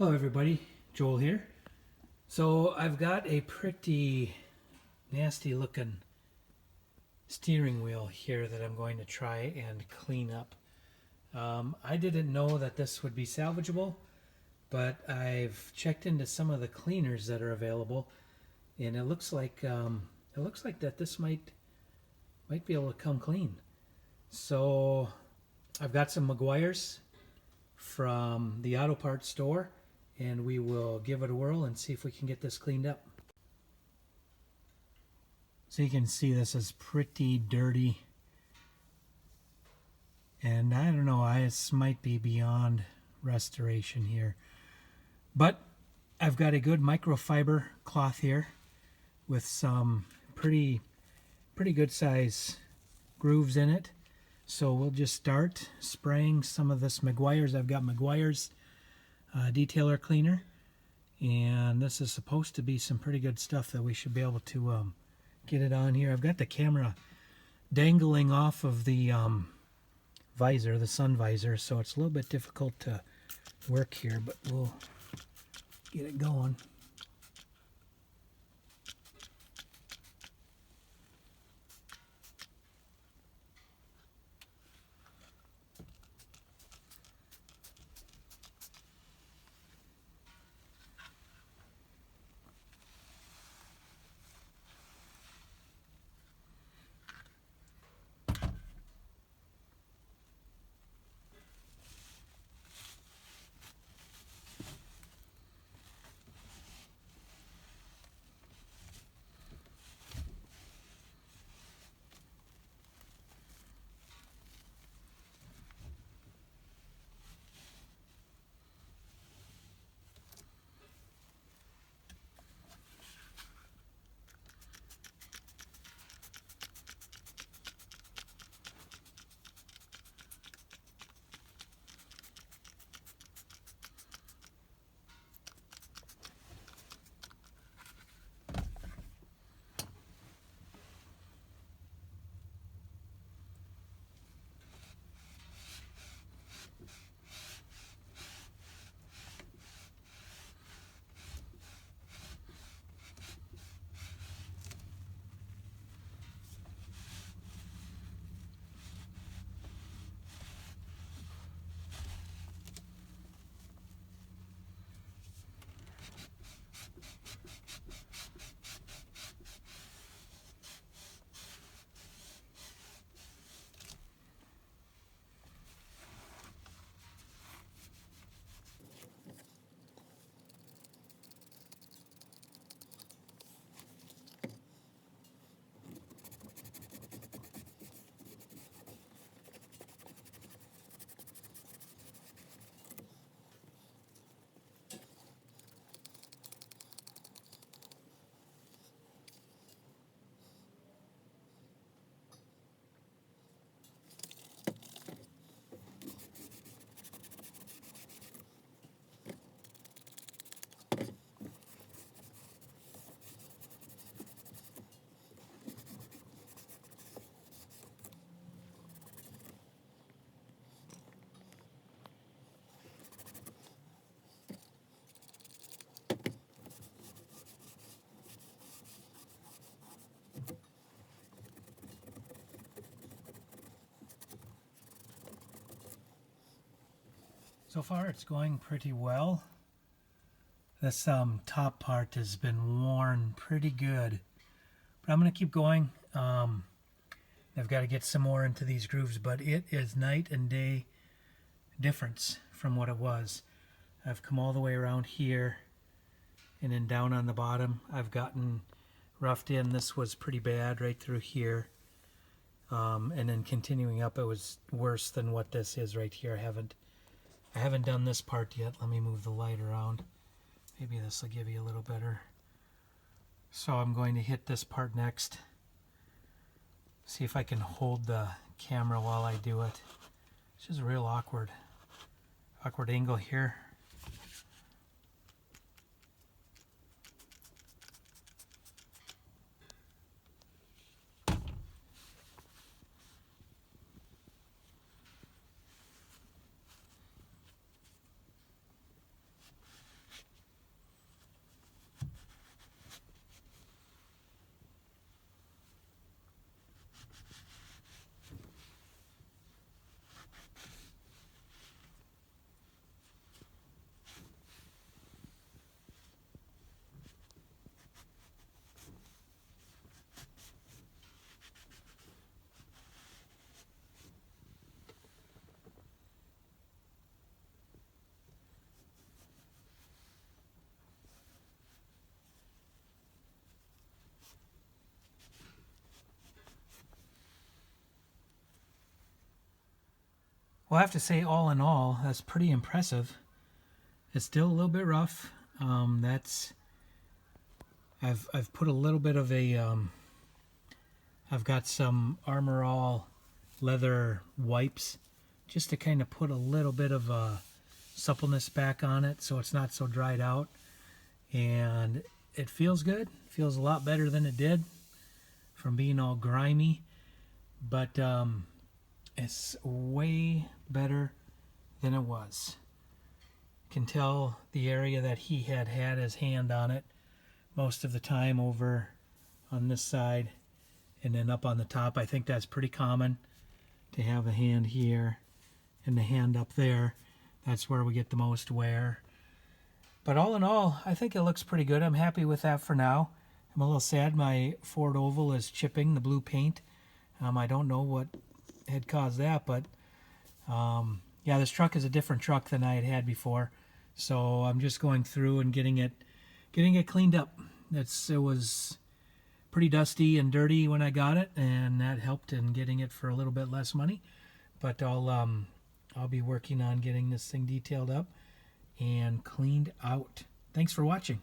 Hello everybody, Joel here. So I've got a pretty nasty looking steering wheel here that I'm going to try and clean up. I didn't know that this would be salvageable, but I've checked into some of the cleaners that are available, and it looks like that this might be able to come clean. So I've got some Meguiars from the auto parts store, and we will give it a whirl and see if we can get this cleaned up. So you can see this is pretty dirty, and I don't know, this might be beyond restoration here, but I've got a good microfiber cloth here with some pretty good size grooves in it. So we'll just start spraying some of this Meguiar's. I've got Meguiar's detailer cleaner, and this is supposed to be some pretty good stuff that we should be able to get it on here. I've got the camera dangling off of the visor, the sun visor, so it's a little bit difficult to work here, but we'll get it going. So far it's going pretty well. This top part has been worn pretty good, but I'm going to keep going. I've got to get some more into these grooves, but it is night and day difference from what it was. I've come all the way around here, and then down on the bottom I've gotten roughed in. This was pretty bad right through here, and then continuing up it was worse than what this is right here. I haven't done this part yet. Let me move the light around. Maybe this will give you a little better. So I'm going to hit this part next. See if I can hold the camera while I do it. It's just a real awkward angle here. Well, I have to say, all in all, that's pretty impressive. It's still a little bit rough. I've put a little bit of a I've got some Armor All leather wipes just to kind of put a little bit of suppleness back on it so it's not so dried out. And it feels good. Feels a lot better than it did from being all grimy. But it's way better than it was. You can tell the area that he had his hand on it most of the time over on this side and then up on the top. I think that's pretty common to have a hand here and the hand up there. That's where we get the most wear. But all in all, I think it looks pretty good. I'm happy with that for now. I'm a little sad my Ford Oval is chipping the blue paint. I don't know what had caused that, but yeah, this truck is a different truck than I had before. So I'm just going through and getting it cleaned up. It was pretty dusty and dirty when I got it, and that helped in getting it for a little bit less money. But I'll be working on getting this thing detailed up and cleaned out. Thanks for watching.